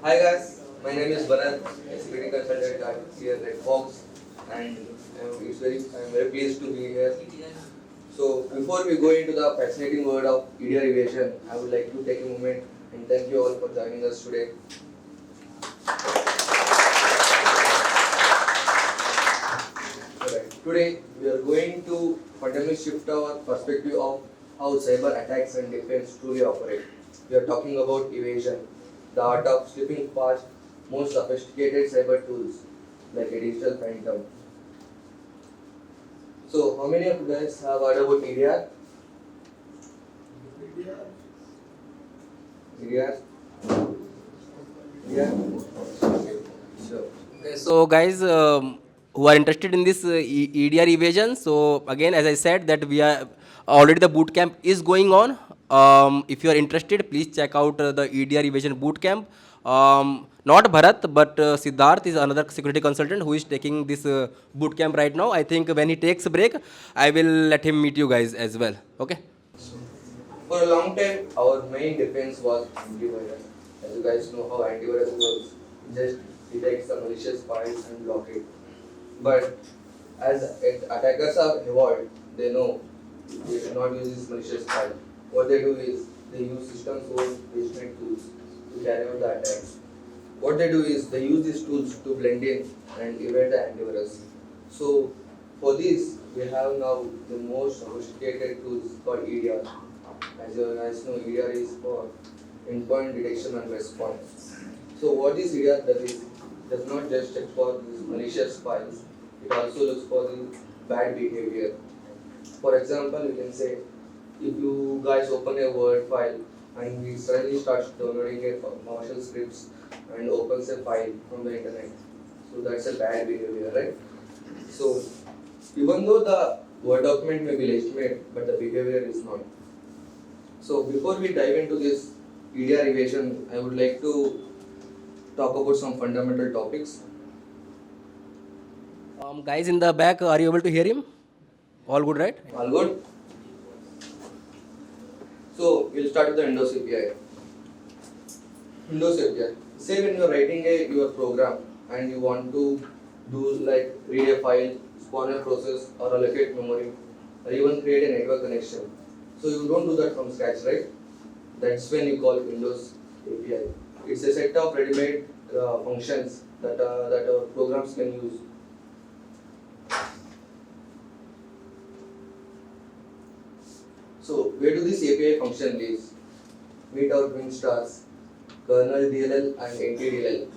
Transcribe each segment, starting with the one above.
Hi guys, my name is Bharath, a security consultant here at Redfox, and I'm very pleased to be here. So before we go into the fascinating world of EDR Evasion, I would like to take a moment and thank you all for joining us today. Alright, today we are going to fundamentally shift our perspective of how cyber attacks and defense truly operate. We are talking about evasion, the art of slipping past more sophisticated cyber tools like a digital phantom. So, how many of you guys have heard about EDR? EDR? Yeah? Sure. Okay, so guys who are interested in this EDR evasion, so again as I said that we are already the boot camp is going on. If you are interested, please check out the EDR evasion boot camp. Not Bharat, but Siddharth is another security consultant who is taking this boot camp right now. I think when he takes a break, I will let him meet you guys as well. Okay. For a long time, our main defense was antivirus. As you guys know how antivirus works, it just detects the malicious files and block it. But as attackers have evolved, they know they should not use this malicious file. What they do is they use system's own legitimate tools to carry out the attacks. What they do is they use these tools to blend in and evade the antivirus. So for this, we have now the most sophisticated tools called EDR. As you guys know, EDR is for Endpoint Detection and Response. So what this EDR does is does not just check for these malicious files, it also looks for the bad behavior. For example, you can say if you guys open a Word file and it suddenly starts downloading a PowerShell scripts and opens a file from the internet, so that's a bad behavior, right? So even though the Word document may be legitimate, but the behavior is not. So before we dive into this EDR evasion, I would like to talk about some fundamental topics. Guys in the back, are you able to hear him? All good, right? All good? So we'll start with the Windows API. Windows API. Say when you're writing your program and you want to do like read a file, spawn a process, or allocate memory, or even create a network connection. So you don't do that from scratch, right? That's when you call Windows API. It's a set of ready-made functions that our programs can use. So where do these API function live? Meet our twin stars, kernel DLL and NTDLL.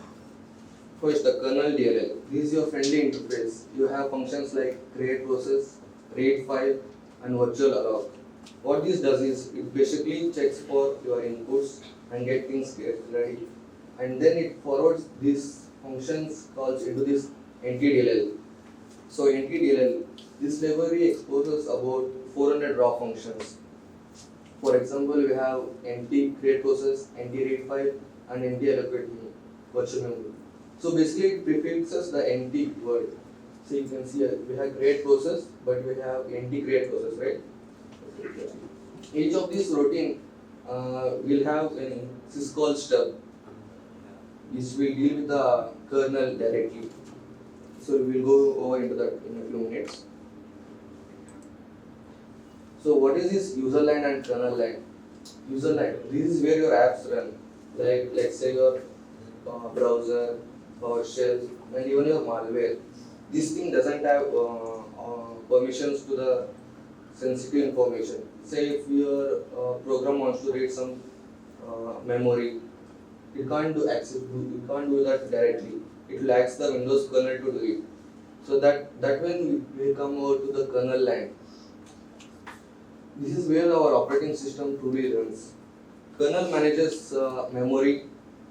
First, the kernel DLL. This is your friendly interface. You have functions like create process, read file, and virtual alloc. What this does is it basically checks for your inputs and get things ready, and then it forwards these functions calls into this NTDLL. So NTDLL, this library exposes about 400 raw functions. For example, we have NT create process, NT read file, and NT allocate virtual memory. So basically, it prefixes the NT word. So you can see we have create process, but we have NT create process, right? Each of these routine will have a Syscall stub, which will deal with the kernel directly. So we will go over into that in a few minutes. So what is this user line and kernel line? User line, this is where your apps run. Like let's say your browser, PowerShell, and even your malware. This thing doesn't have permissions to the sensitive information. Say if your program wants to read some memory, it can't do that directly. It lacks the Windows kernel to do it. So that when we come over to the kernel line, this is where our operating system truly runs. Kernel manages memory,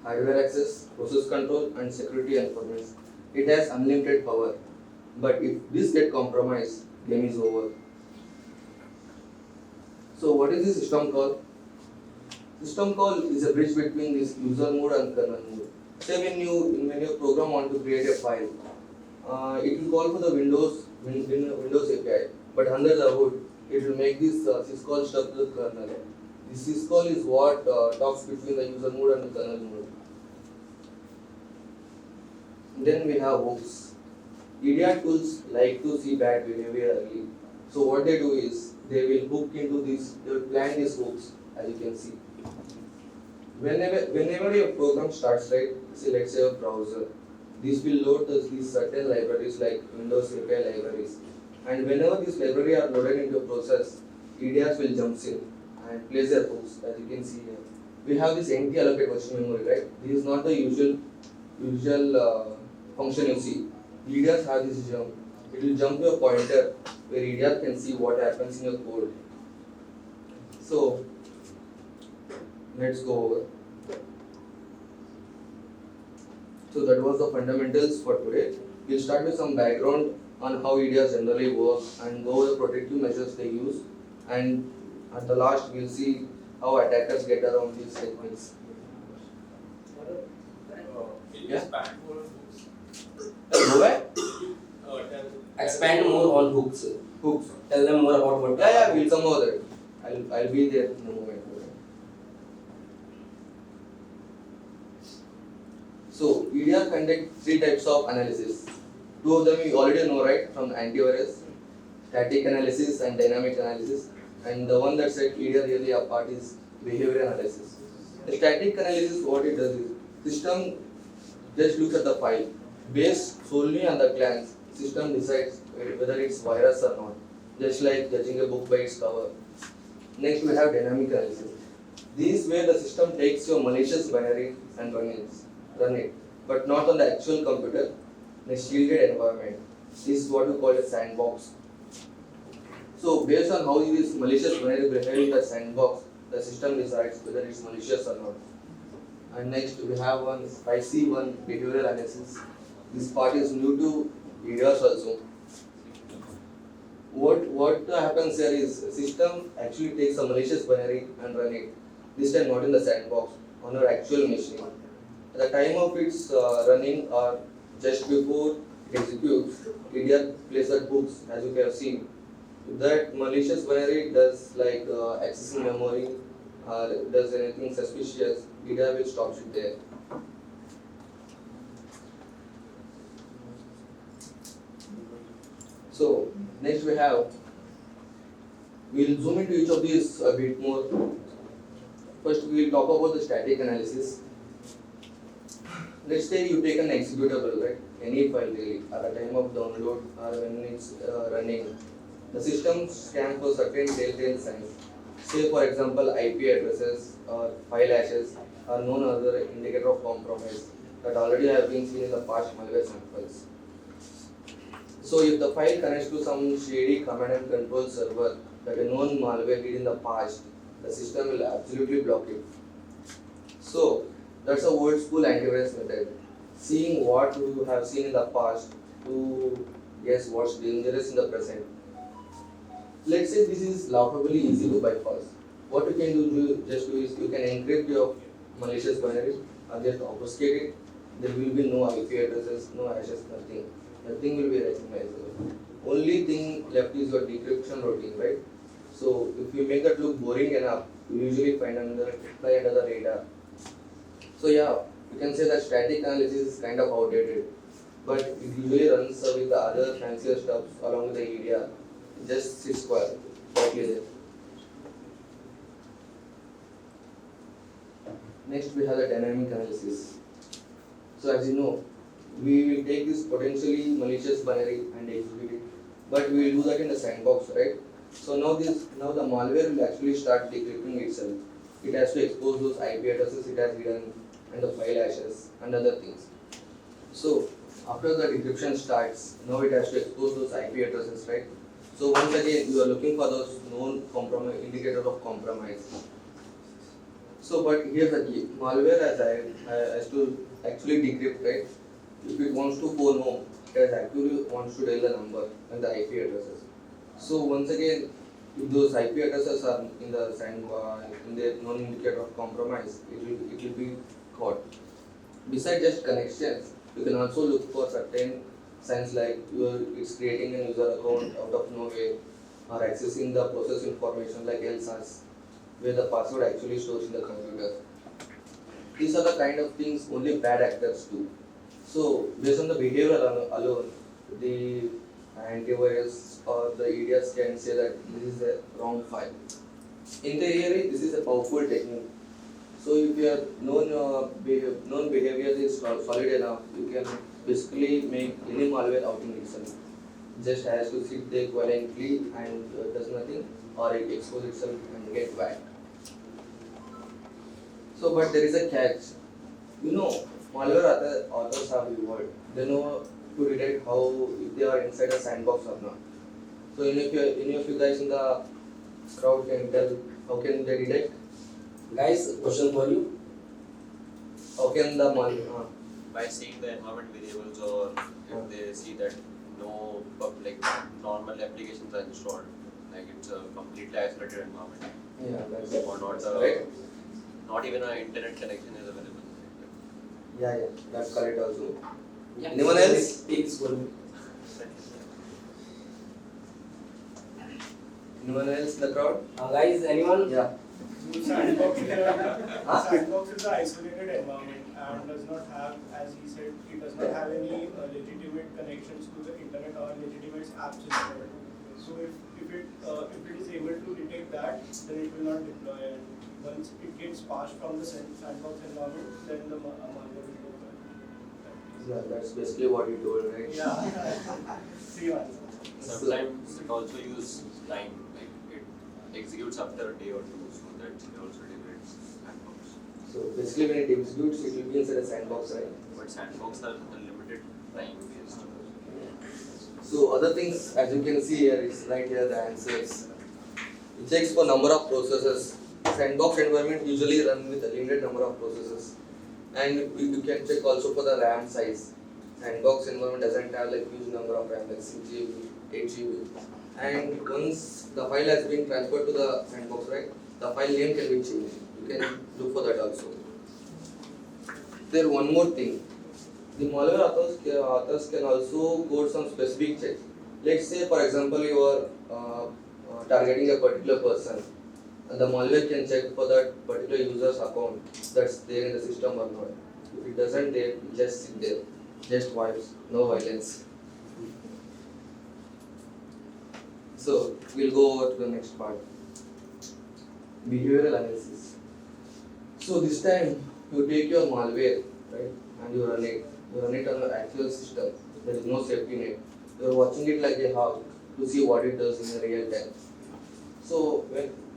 hardware access, process control, and security environments. It has unlimited power. But if this gets compromised, game is over. So what is the system call? System call is a bridge between this user mode and kernel mode. Say when your program want to create a file, it will call for the Windows API, but under the hood, it will make this syscall stuff to the kernel. This syscall is what talks between the user mode and the kernel mode. Then we have hooks. EDR tools like to see bad behavior early. So what they do is they will hook into this, they will plan these hooks, as you can see. Whenever your program starts, right, say let's say a browser, this will load these certain libraries like Windows API libraries. And whenever these libraries are loaded into a process, EDRs will jump in and place their hooks, as you can see here. We have this NT allocate version memory, right? This is not the usual function you see. EDRs have this jump. It will jump to a pointer where EDR can see what happens in your code. So let's go over. So that was the fundamentals for today. We'll start with some background on how EDRs generally work and go over the protective measures they use. And at the last, we'll see how attackers get around these techniques. Yeah? Go back? Expand more on hooks. Hooks. Tell them more about what. Yeah, we'll come over there. I'll be there in a moment. So EDR conduct three types of analysis. Two of them you already know, right, from antivirus: static analysis and dynamic analysis. And the one that set EDR really apart is behavior analysis. The static analysis, what it does is system just looks at the file. Based solely on the glance, system decides whether it's virus or not, just like judging a book by its cover. Next we have dynamic analysis. This is where the system takes your malicious binary and run it, but not on the actual computer in a shielded environment. This is what we call a sandbox. So based on how this malicious binary behave in the sandbox, the system decides whether it's malicious or not. And next we have one spicy one, behavioral analysis. This part is new to EDRs also. What happens here is system actually takes a malicious binary and run it. This time not in the sandbox, on your actual machine. At the time of its running or just before it executes, EDR places hooks, as you have seen. If that malicious binary does like accessing memory or does anything suspicious, EDR will stop it there. So next we'll zoom into each of these a bit more. First we'll talk about the static analysis. Let's say you take an executable, right? Any file really, at the time of download or when it's running. The system scans for certain telltale signs. Say for example IP addresses or file hashes are known other indicator of compromise that already have been seen in the past malware samples. So if the file connects to some shady command and control server that a known malware did in the past, the system will absolutely block it. So that's a old school antivirus method. Seeing what you have seen in the past to guess what's dangerous in the present. Let's say this is laughably easy to bypass. What you can do is you can encrypt your malicious binary or just obfuscate it. There will be no IP addresses, no hashes, nothing. Nothing will be recognizable. Only thing left is your decryption routine, right? So if you make that look boring enough, you usually fly under the radar. So yeah, you can say that static analysis is kind of outdated, but it usually runs with the other fancier stuff along with the EDR. Just Syscall, quietly there. Next we have the dynamic analysis. So as you know, we will take this potentially malicious binary and execute it, but we will do that in the sandbox, right? So now the malware will actually start decrypting itself. It has to expose those IP addresses it has hidden and the file hashes and other things. So after the decryption starts, now it has to expose those IP addresses, right? So once again, you are looking for those known indicators of compromise. So, but here's the key: malware has to actually decrypt, right? If it wants to know, it actually wants to tell the number and the IP addresses. So once again, if those IP addresses are in the in the known indicator of compromise, it will be caught. Besides just connections, you can also look for certain signs like it's creating a user account out of nowhere or accessing the process information like LSAS, where the password actually stores in the computer. These are the kind of things only bad actors do. So based on the behavior alone, the antivirus or the EDRs can say that this is a wrong file. In theory, this is a powerful technique. So if your known behavior is solid enough, you can basically make any malware automatically. Just has to sit there quietly and does nothing, or it expose itself and get whacked. So, but there is a catch. You know, malware authors have evolved. They know to detect how if they are inside a sandbox or not. So, any of you guys in the crowd can tell how can they detect? Guys, question for you. How can the malware? By seeing the environment variables, or if they see that no like normal applications are installed, like it's a completely isolated environment, Yeah, that's or not right. not even an internet connection is available. Yeah, that's correct also. Yeah. Anyone else? Please go ahead. Anyone else in the crowd? Guys, anyone? Yeah. Sandbox is an isolated environment and does not have, as he said, it does not have any legitimate connections to the internet or legitimate apps installed. So if it is able to detect that, then it will not deploy. And once it gets passed from the sandbox environment, then the malware will deploy. Yeah, that's basically what you told, right? Yeah. See one. Sometimes it also use time, like it executes after a day or two, so that it also degrades sandbox. So basically when it executes, it will be inside a sandbox, right? But sandbox are unlimited time based. So other things, as you can see here, it's right here the answers. It checks for number of processes. Sandbox environment usually run with a limited number of processes. And you can check also for the RAM size. Sandbox environment doesn't have like huge number of RAM, like 6 GB, 8 GB. And once the file has been transferred to the sandbox, right, the file name can be changed. You can look for that also. There one more thing. The malware authors can also code some specific checks. Let's say, for example, you are targeting a particular person. And the malware can check for that particular user's account that's there in the system or not. If it doesn't, they just sit there, just vibes, no violence. So we'll go over to the next part. Behavioral analysis. So this time you take your malware, right, and you run it. You run it on an actual system. There is no safety net. You are watching it like a hawk to see what it does in real time. So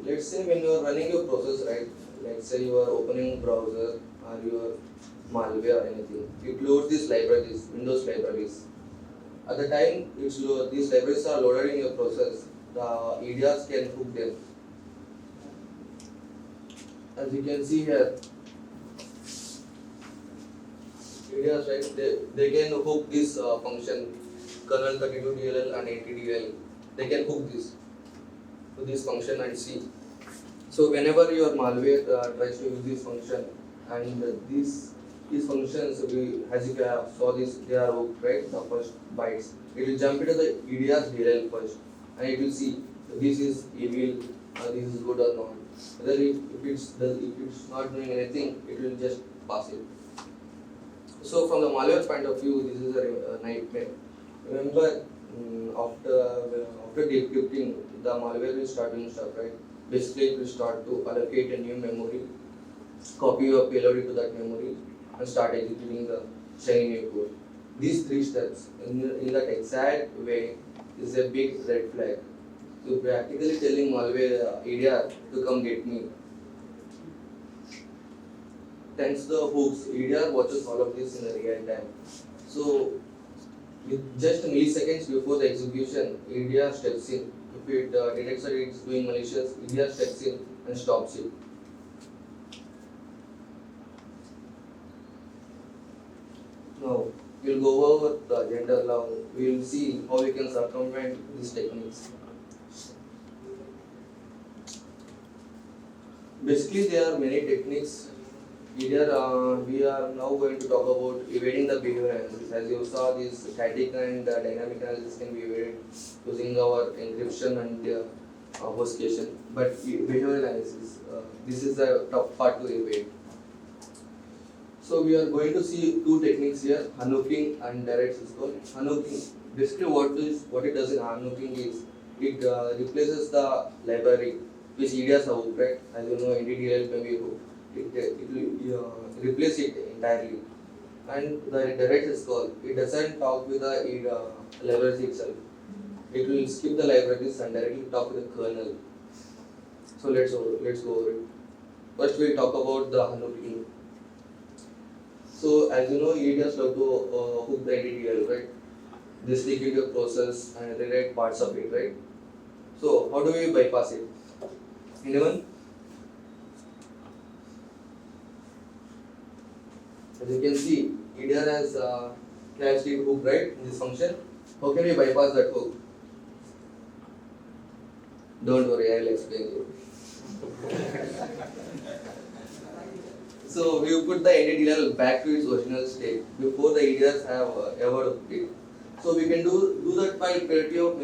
let's say when you are running your process, right, let's say you are opening browser or your malware or anything, it loads these libraries, Windows libraries. At the time these libraries are loaded in your process, the EDRs can hook them. As you can see here, EDRs, right, they can hook this function, kernel 32DLL and 80DLL. They can hook this to this function and see. So whenever your malware tries to use this function, and these functions, as you saw this, they are hooked, right, the first bytes. It will jump into the EDR's DLL first, and it will see this is evil, this is good or not. Whether if it's not doing anything, it will just pass it. So from the malware point of view, this is a nightmare. Remember, after decrypting, the malware will start doing stuff, right? Basically, it will start to allocate a new memory, copy your payload into that memory, and start executing the shiny new code. These three steps, in that exact way, is a big red flag. So practically telling malware EDR to come get me. Thanks to the hooks, EDR watches all of this in the real time. So with just milliseconds before the execution, EDR steps in. If it detects that it's doing malicious, EDR steps in and stops it. Now, we'll go over the agenda now. We'll see how we can circumvent these techniques. Basically, there are many techniques. EDR, we are now going to talk about evading the behavior analysis. As you saw, this static and dynamic analysis can be evaded using our encryption and obfuscation. But behavior analysis, this is the tough part to evade. So we are going to see two techniques here, unhooking and direct Syscall. Unhooking, basically what it does in unhooking is it replaces the library which EDRs have hooked, right? As you know, NDDL may be hooked. It will replace it entirely. And the direct Syscall, it doesn't talk with the library itself. It will skip the libraries and directly talk with the kernel. So let's go over it. First we'll talk about the unhooking. So as you know, EDRs love to hook the NDDL, right? They stick into a process and rewrite parts of it, right? So how do we bypass it? Anyone? As you can see, EDR has cached it hook, right, in this function. How can we bypass that hook? Don't worry, I will explain you. So we put the NDDL back to its original state before the EDRs have ever hooked it. So we can do that by variety of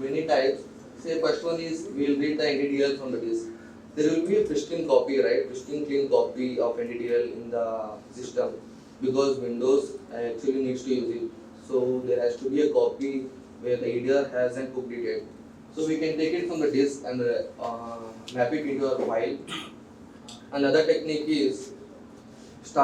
many types. Say first one is we will read the NDDL from the disk. There will be a pristine copy, right? Pristine clean copy of NDDL in the system because Windows actually needs to use it. So there has to be a copy where the EDR hasn't hooked it yet. So we can take it from the disk and map it into a file. Another technique is this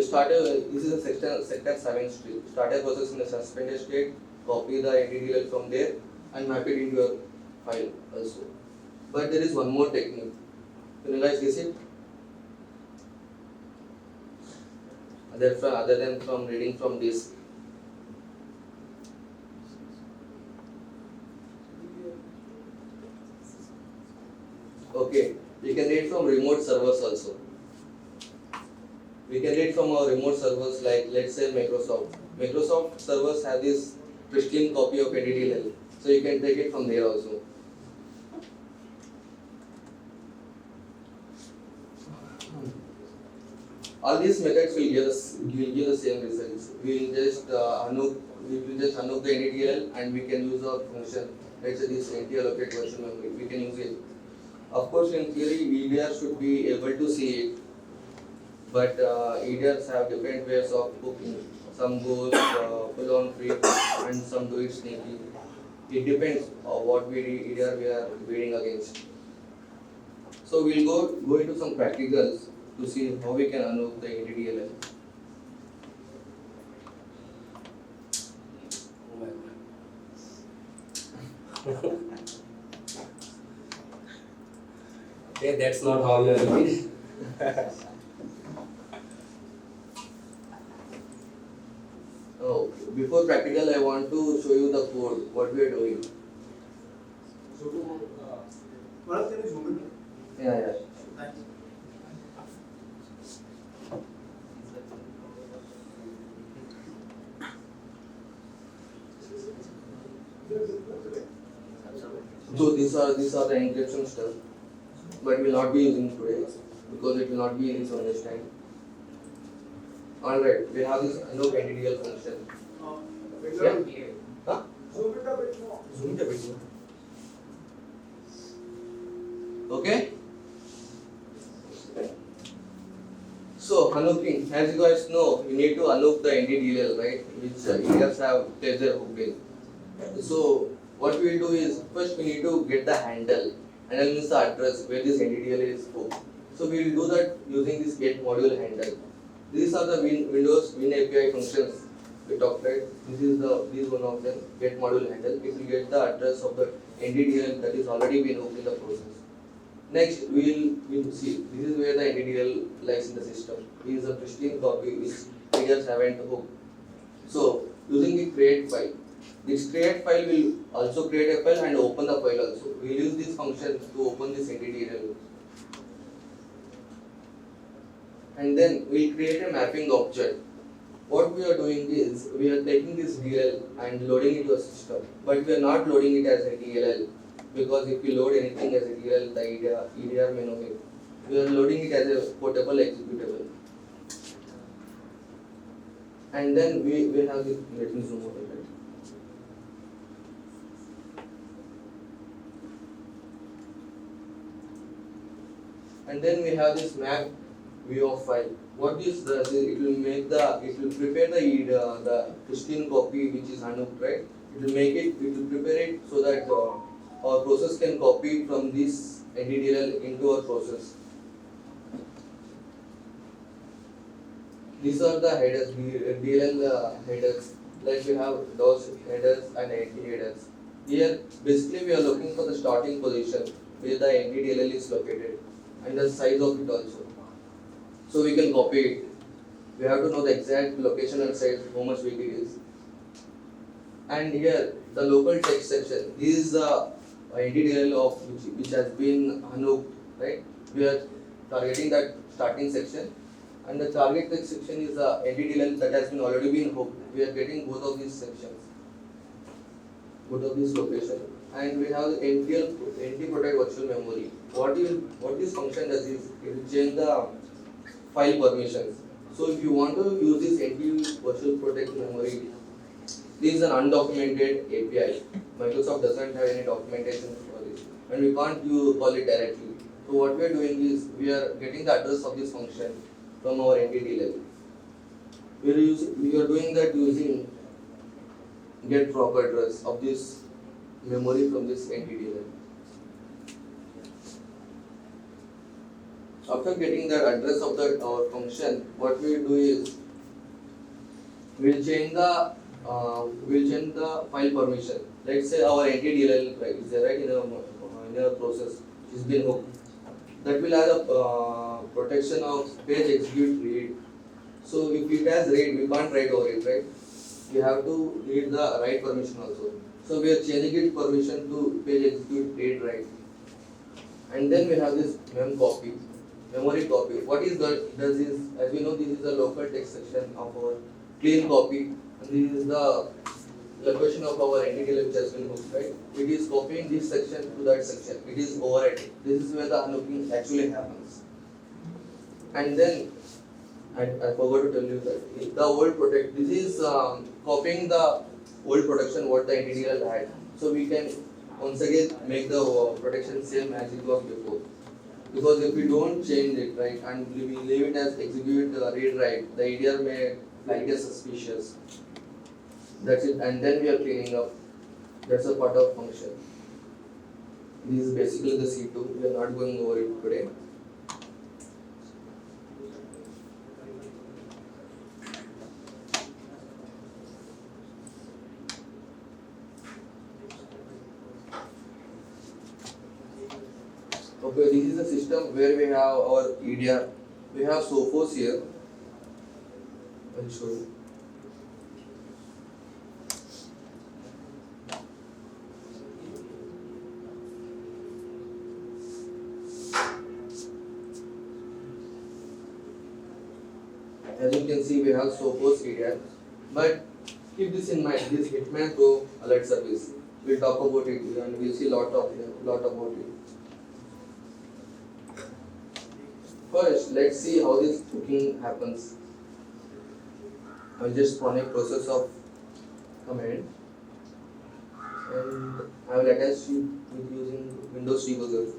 is a sector 7 stream. Start a process in a suspended state, copy the NDDL from there and map it into your file also. But there is one more technique. Can you guys guess it? Other than from reading from disk. Okay, we can read from remote servers also. We can read from our remote servers like let's say Microsoft. Microsoft servers have this pristine copy of NDDL, so you can take it from there also. All these methods will give the same results. We will just unhook the NDDL and we can use our function. Let's say this NT-allocate version memory. We can use it. Of course, in theory, EDR should be able to see it, but EDRs have different ways of hooking. Some goes full on free and some do it sneaky. It depends on what EDR we are reading against. So we'll go into some practicals to see how we can unhook the NDDL. Okay, that's not how we are doing. Oh, before practical, I want to show you the code, what we are doing. So, Bharath, can you zoom in? Yeah. Thanks. So these are the encryption stuff, but will not be using today because it will not be in this understand. Alright, we have this unhook NDDL function. Yeah? Huh? Zoom it a bit more. Zoom it a bit more. Okay? So unhooking, as you guys know, you need to unhook the NDDL, right? Which EDRs have pleasure hooked in. So what we will do is first we need to get the handle. Handle means the address where this NDDL is hooked. So we will do that using this get module handle. These are the Windows Win API functions we talked, right? This is one of them, get module handle. It will get the address of the NDDL that is already been hooked in the process. Next, we will see, this is where the NDDL lies in the system. This is a pristine copy which EDRs haven't hooked. So, using the create file. This create file will also create a file and open the file also. We will use this function to open this NDDL. And then we will create a mapping object. What we are doing is, we are taking this DLL and loading it to a system. But we are not loading it as a DLL. Because if you load anything as a DLL, the EDR may know it. We are loading it as a portable executable. And then we have this, let me zoom out a bit. And then we have this map view of file. What this does is it will prepare the pristine copy which is unhooked, right? It will prepare it so that our process can copy from this NDDLL into our process. These are the headers, DLL headers. Like we have those headers and NT headers. Here, basically, we are looking for the starting position where the NTDLL is located and the size of it also. So we can copy it. We have to know the exact location and size, how much big it is. And here, the local text section. This is the NTDLL of which has been unhooked, right? We are targeting that starting section. And the target text section is the NTDLL that has been already been hooked. We are getting both of these sections, both of these locations. And we have the NT protect virtual memory. What this function does is it will change the file permissions. So if you want to use this NT virtual protect memory, this is an undocumented API. Microsoft doesn't have any documentation for this, and we can't call it directly. So what we are doing is we are getting the address of this function from our entity level. We are doing that using get proper address of this memory from this entity level. After getting the address of our function, what we do is we'll change the file permission. Let's say our NTDLL is there, right, in a process which has been hooked. That will have a protection of page execute read. So if it has read, we can't write over it, right? We have to read the write permission also. So we are changing it permission to page execute read write. And then we have this memory copy. What is that does is, as we know, this is the local text section of our clean copy. And this is the location of our entity which has been hooked, right? It is copying this section to that section. It is overwriting. This is where the unhooking actually happens. And then, I forgot to tell you that the old protect. This is copying the old protection what the entity had. So we can once again make the protection same as it was before. Because if we don't change it, right, and we leave it as execute read write, the EDR may flag as suspicious. That's it, and then we are cleaning up. That's a part of function. This is basically the C2. We are not going over it today. Okay, this is a system where we have our EDR. We have Sophos here. I'll show you. As you can see, we have Sophos EDR, but keep this in mind. This Hitman Pro alert service. We'll talk about it and we'll see lot about it. First, let's see how this hooking happens. I'll just run a process of command, and I will attach it with using Windows debugger.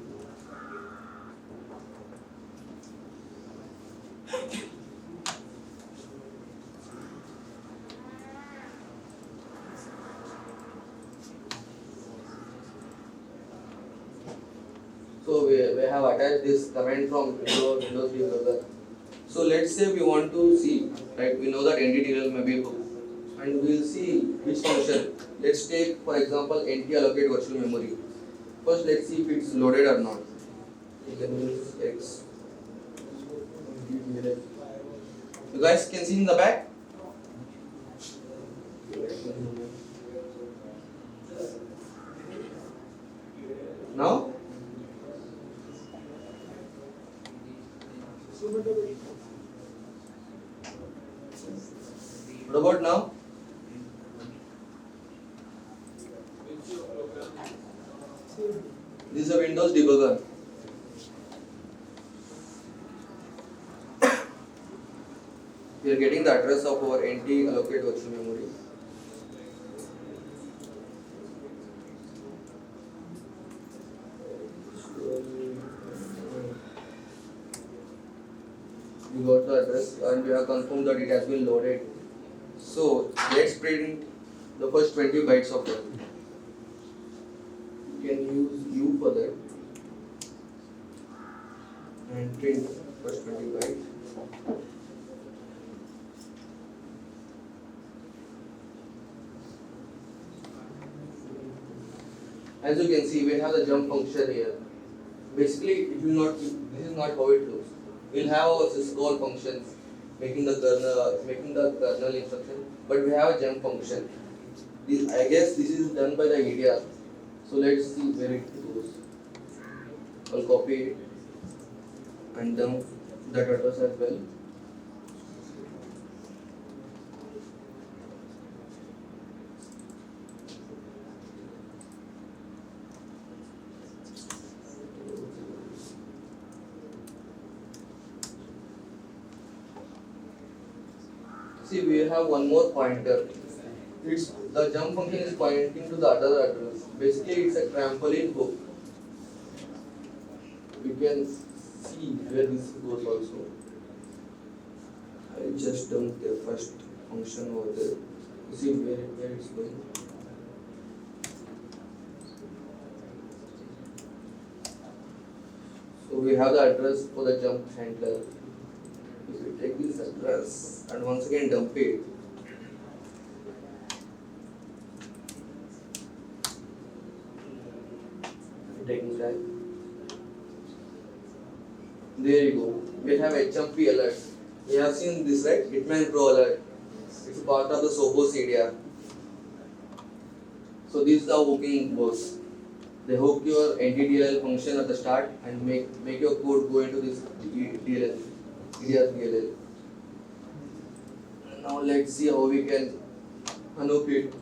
So we have attached this command from Windows debugger. So let's say we want to see, right? We know that NTDLL may be hooked, and we'll see which function. Let's take, for example, NT allocate virtual memory. First, let's see if it's loaded or not. You can use X. You guys can see in the back. Now. What about now? This is a Windows debugger. We are getting the address of our NT allocate virtual memory. we got the address and we have confirmed that it has been loaded. So let's print the first 20 bytes of that. You can use U for that and print first 20 bytes. As you can see, we have the jump function here. Basically, it will not. This is not how it looks. We'll have our syscall functions making the kernel instruction, but we have a jump function. I guess this is done by the EDR. So let's see where it goes. I'll copy it and dump that address as well. See, we have one more pointer. It's the jump function is pointing to the other address. Basically, it's a trampoline hook. We can see where this goes also. I just dumped the first function over there. You see where it's going. So we have the address for the jump handler. If we take this address and once again dump it, taking that. There you go. We have HMP alert. We have seen this, right? Hitman Pro alert. It's part of the Sophos EDR. So this is how hooking works. They hook your NTDLL function at the start and make your code go into this EDR DLL. Now let's see how we can unhook it.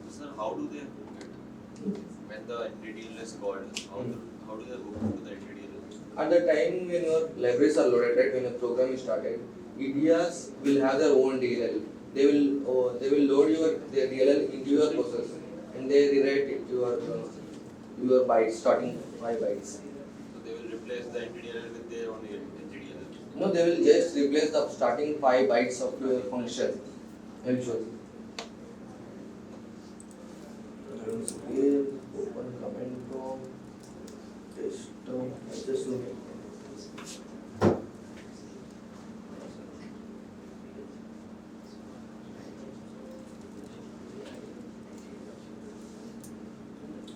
Sir, how do they hook it? When the NTDLL is called, how do they hook to the NTDLL? At the time when your libraries are loaded, right, when your program is started, EDRs will have their own DLL. They will load their DLL into your process and they rewrite it your bytes, starting 5 bytes. So they will replace the NTDLL with their own NTDLL? No, they will just replace the starting 5 bytes of your function. I will show you. Open command prompt. Just look at it.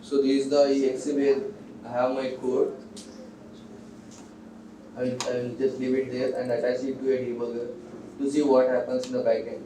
So this is the exe where I have my code. I will just leave it there and attach it to a debugger to see what happens in the backend.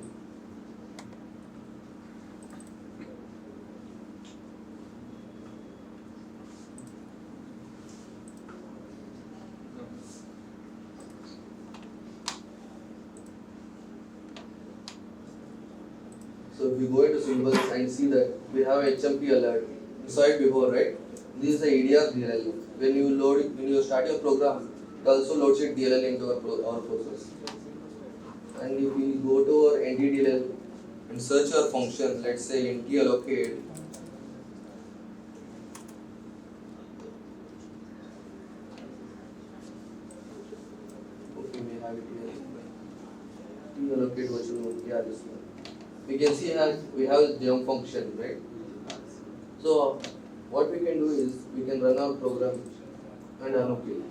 So if we go into symbols and see that we have HMP alert. You saw it before, right? This is the EDR DLL. When you start your program, it also loads it DLL into our process. And if we go to our NTDLL and search our function, let's say ntallocate, okay, we have it here. Tallocate version 1, yeah, this one. We can see we have jump function, right? So what we can do is we can run our program and allocate.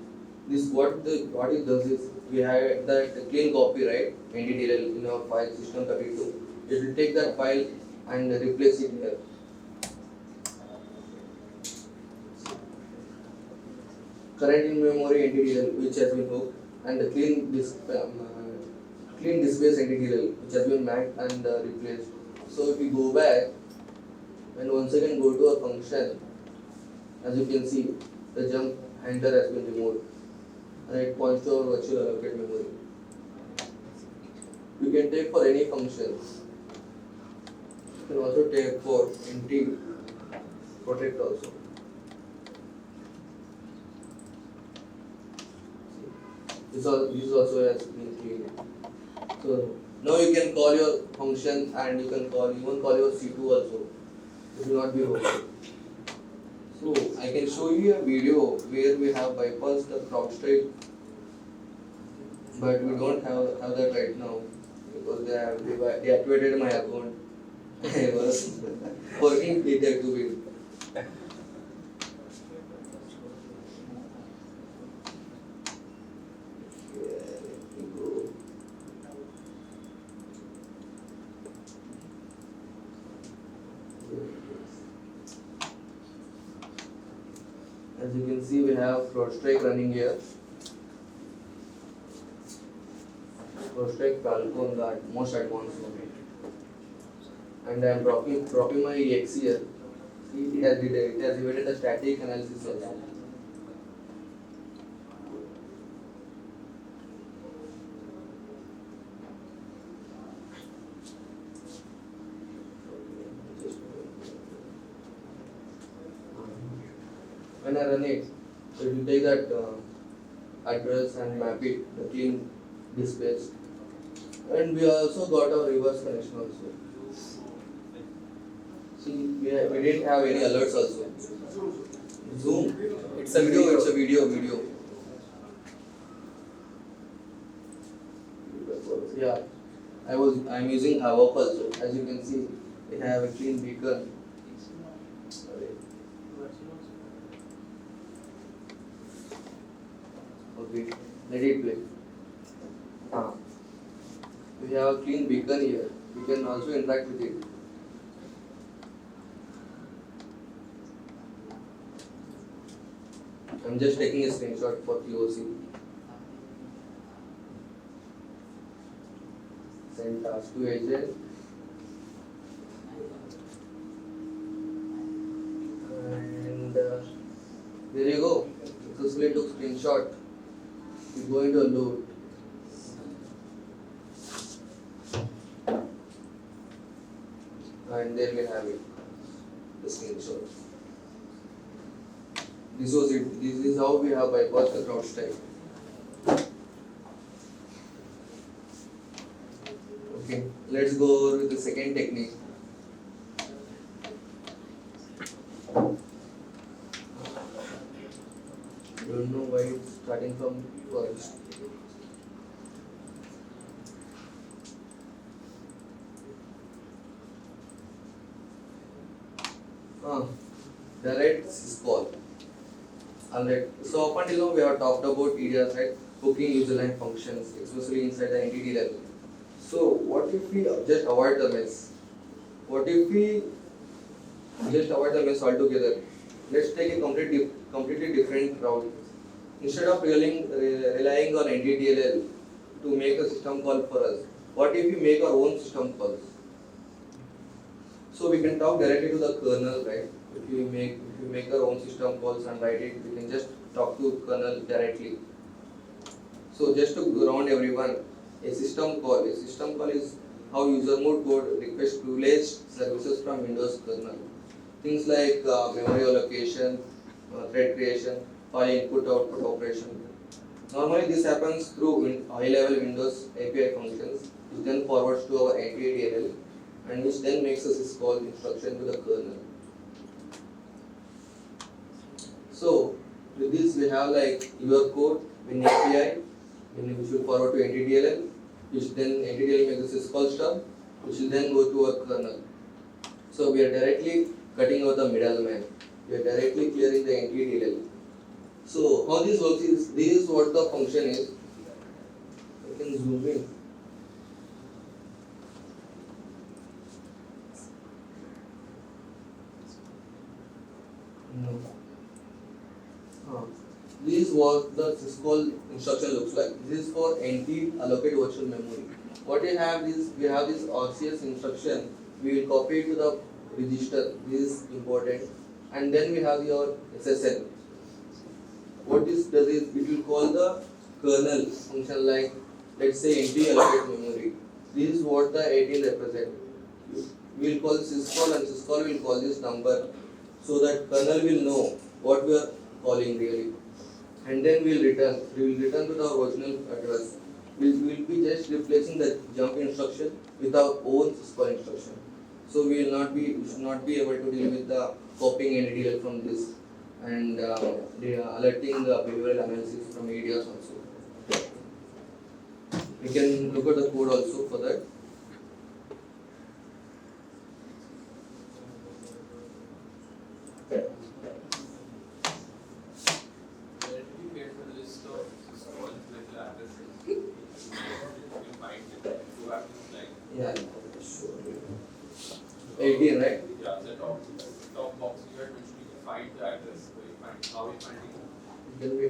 This what it does is we have that clean copy, right? NTDLL in our file system32. It will take that file and replace it here. Current in memory NTDLL which has been hooked and the clean disk-based NTDLL which has been mapped and replaced. So if we go back and once again go to our function, as you can see, the jump handler has been removed and it points to our virtual allocate memory. You can take for any function. You can also take for NT protect also. This also has been cleaned. So now you can call your function and you can call your C2 also. It will not be okay. So I can show you a video where we have bypassed the CrowdStrike but we don't have that right now because they have deactivated my account. I was working detective. As you can see, we have CrowdStrike running here. CrowdStrike Falcon, the most advanced one. And I am dropping my EX here. See, it has evaded the static analysis also. When I run it, it will take that address and map it, the clean displays. And we also got our reverse connection also. See, we didn't have any alerts also. Zoom. It's a video. It's a video. Yeah. I'm using Havoc also. As you can see, we have a clean beacon. Okay, let it play. We have a clean beacon here. We can also interact with it. I'm just taking a screenshot for POC. Send task to agent. And there you go. Successfully took screenshot. We go into a load. And there we have it. The screenshot. This was it. This is how we have bypassed the CrowdStrike. Okay, let's go over with the second technique. Don't know why it's starting from first. Direct Syscall. Alright, so up until now we have talked about EDRs, right? Hooking user line functions, especially inside the entity level. So what if we just avoid the mess? What if we just avoid the mess altogether? Let's take a completely different route. Instead of relying on NTDLL to make a system call for us, what if we make our own system calls? So we can talk directly to the kernel, right? If we make our own system calls and write it, we can just talk to kernel directly. So just to ground everyone, a system call is how user mode code requests privileged services from Windows kernel. Things like memory allocation, thread creation, file input-output operation. Normally this happens through high-level Windows API functions, which then forwards to our NTDLL, and which then makes a syscall instruction to the kernel. So with this we have like your code, Win API, which will forward to NTDLL, which then NTDLL makes the syscall stub, which will then go to our kernel. So we are directly cutting out the middleman. We are directly clearing the NTDLL. So how this works is, this is what the function is. I can zoom in. No. This is what the syscall instruction looks like. This is for NT allocate virtual memory. What we have is this RCS instruction. We will copy it to the register. This is important. And then we have your SSL. What this does is it will call the kernel function like, let's say, NT allocate memory. This is what the 18 represent. We will call syscall and syscall will call this number so that kernel will know what we are calling really. And then we will return to the original address. We will be just replacing the jump instruction with our own syscall instruction. So we should not be able to deal with the copying NTDLL from this and alerting the behavioral analysis from EDRs also. We can look at the code also for that. Where did you get the list of Syscall addresses? You find it. You have to like. Yeah, sure. 18, right? Yeah, the top box you had mentioned. You can find the address. So you find how you find it. It can be.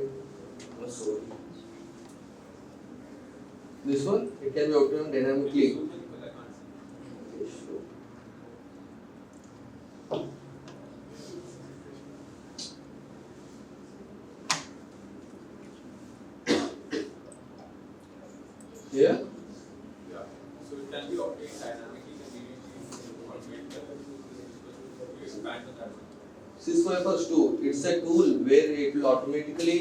Oh, sorry. This one, it can be obtained dynamically. Zoom in, but I can't see. Okay, sure. Yeah? Yeah. So it can be obtained dynamically, conveniently, automate you expand on that. Syscall-based 2, it's a tool where it will automatically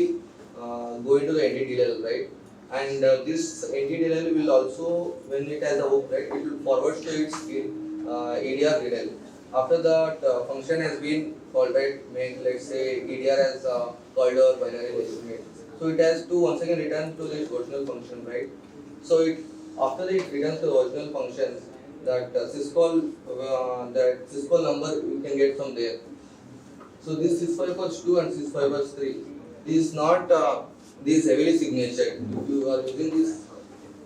go into the NTDLL, right? And this NTDLL will also, when it has a hook, right, it will forward to its EDR DLL. After that function has been called, right, let's say EDR has called a binary estimate. So it has to once again return to the original function, right? So it after it returns to the original function, that Syscall number you can get from there. So this Sys5 2 and Sys5 3 is not this heavily signature. If you are using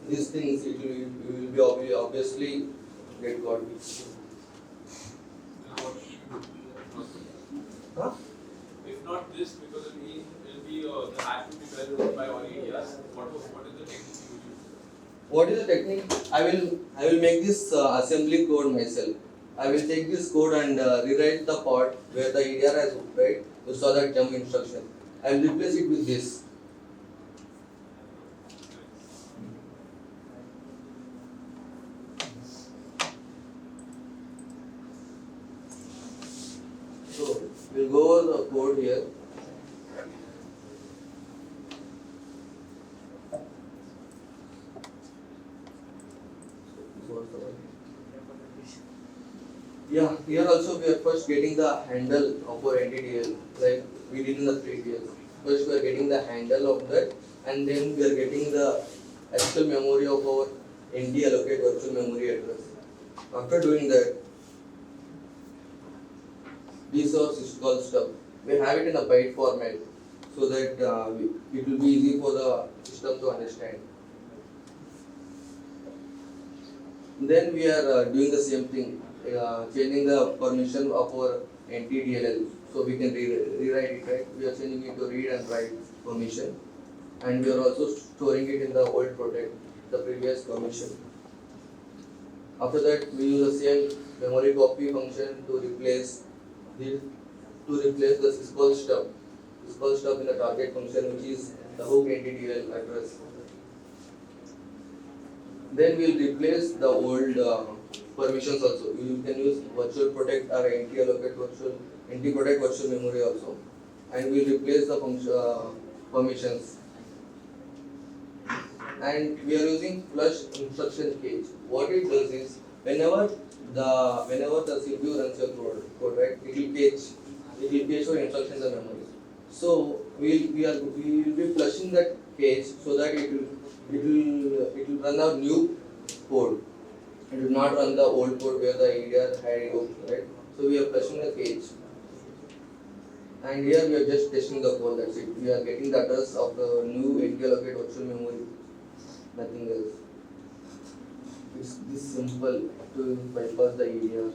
these things, you will be obviously get got. Huh? If not this, because it will be the hash will be well run by all EDRs. What is the technique you use? What is the technique? I will make this assembly code myself. I will take this code and rewrite the part where the EDR has hooked, right? You saw that jump instruction. I will replace it with this. So we'll go over the code here. Yeah, here also we are first getting the handle of our NTDL, like we did in the previous. First we are getting the handle of that, and then we are getting the actual memory of our NT allocate virtual memory address. After doing that, these are Syscall stuff. We have it in a byte format so that it will be easy for the system to understand. Then we are doing the same thing, changing the permission of our NTDLL, so we can rewrite it, right? We are changing it to read and write permission, and we are also storing it in the old protect, the previous permission. After that, we use the same memory copy function to replace the Syscall stuff in the target function, which is the hook NTDLL address. Then we'll replace the old permissions also. You can use virtual protect or NT allocate virtual, NT protect virtual memory also, and we'll replace the permissions. And we are using flush instruction cache. What it does is whenever the CPU runs your code, right, it will cache your instructions and memory. So we will be flushing that cache so that it will run our new code. It will not run the old code where the EDR had it open, right? So we are flushing the cache. And here we are just testing the code, that's it. We are getting the address of the new NT allocate virtual memory, nothing else. It's this simple to bypass the EDR.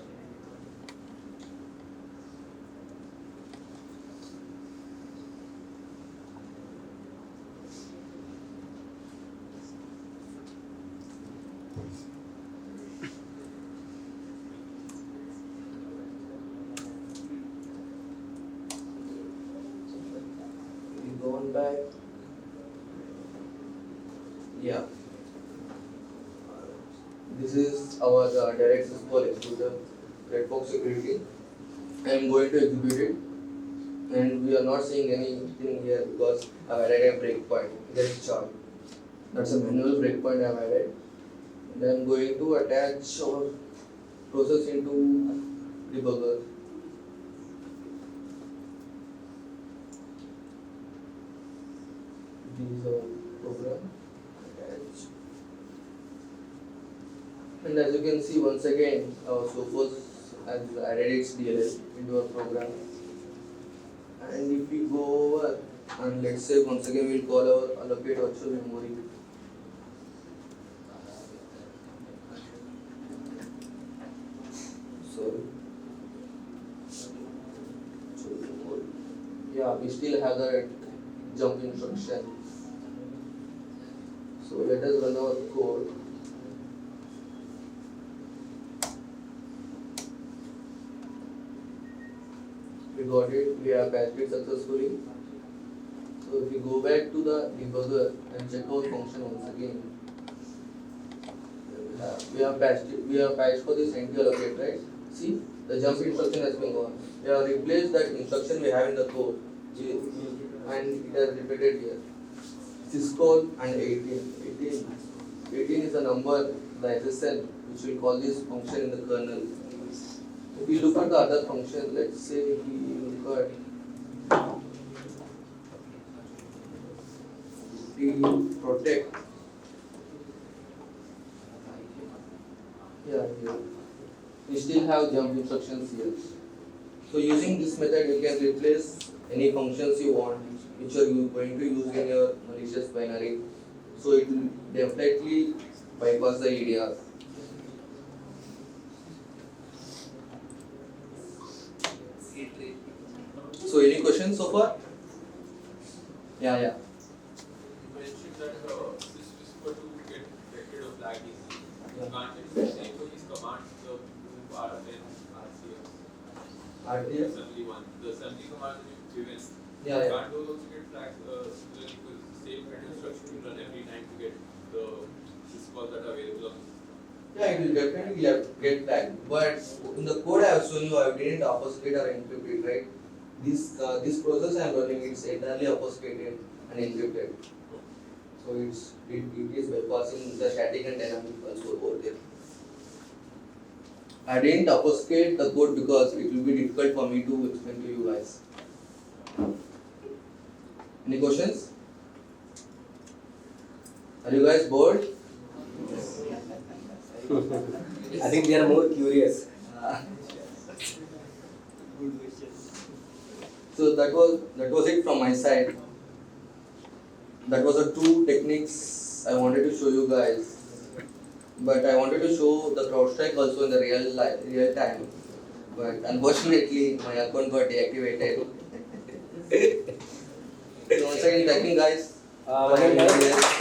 Going back. Yeah. This is our direct Syscall executor, Redfox security. I am going to execute it, and we are not seeing anything here because I have added a breakpoint. There is chart. That's a manual breakpoint I have added. And I am going to attach our process into debugger. This is our program. Attach. And as you can see, once again, our Sophos has added its DLL into our program. And if we go over and let's say once again we'll call our allocate virtual memory. Sorry. Yeah, we still have the jump instruction. So let us run our code. We got it, we have patched it successfully. So if we go back to the debugger and check our function once again, we have patched for this anti-allocate, right? See, the jump instruction has been gone. We have replaced that instruction we have in the code and it has repeated here. Syscall and 18 is the number, the SSL, which will call this function in the kernel. If we look at the other function, let's say we look at the protect. Yeah, here. We still have jump instructions here. So using this method, you can replace any functions you want, which are you going to use in your malicious binary. So it will definitely bypass the EDR. So any questions so far? Yeah. You mentioned that this whisper to get rid of flag easily. You can't use the same for these commands, the move RFN, RCS. The assembly command that you've given. Yeah. Can't those also get flagged? Because the same kind of instruction you run every time to get the syscalls that are available on this. Yeah, it will definitely get flagged. But in the code I have shown you, I didn't obfuscate or encrypt it, right? This process I am running, it's entirely obfuscated and encrypted. So it is bypassing the static and dynamic also over there. I didn't obfuscate the code because it will be difficult for me to explain to you guys. Any questions? Are you guys bored? I think they are more curious. So that was it from my side. That was the two techniques I wanted to show you guys. But I wanted to show the CrowdStrike also in the real time. But unfortunately, my account got deactivated. So once again, thank you guys. One minute.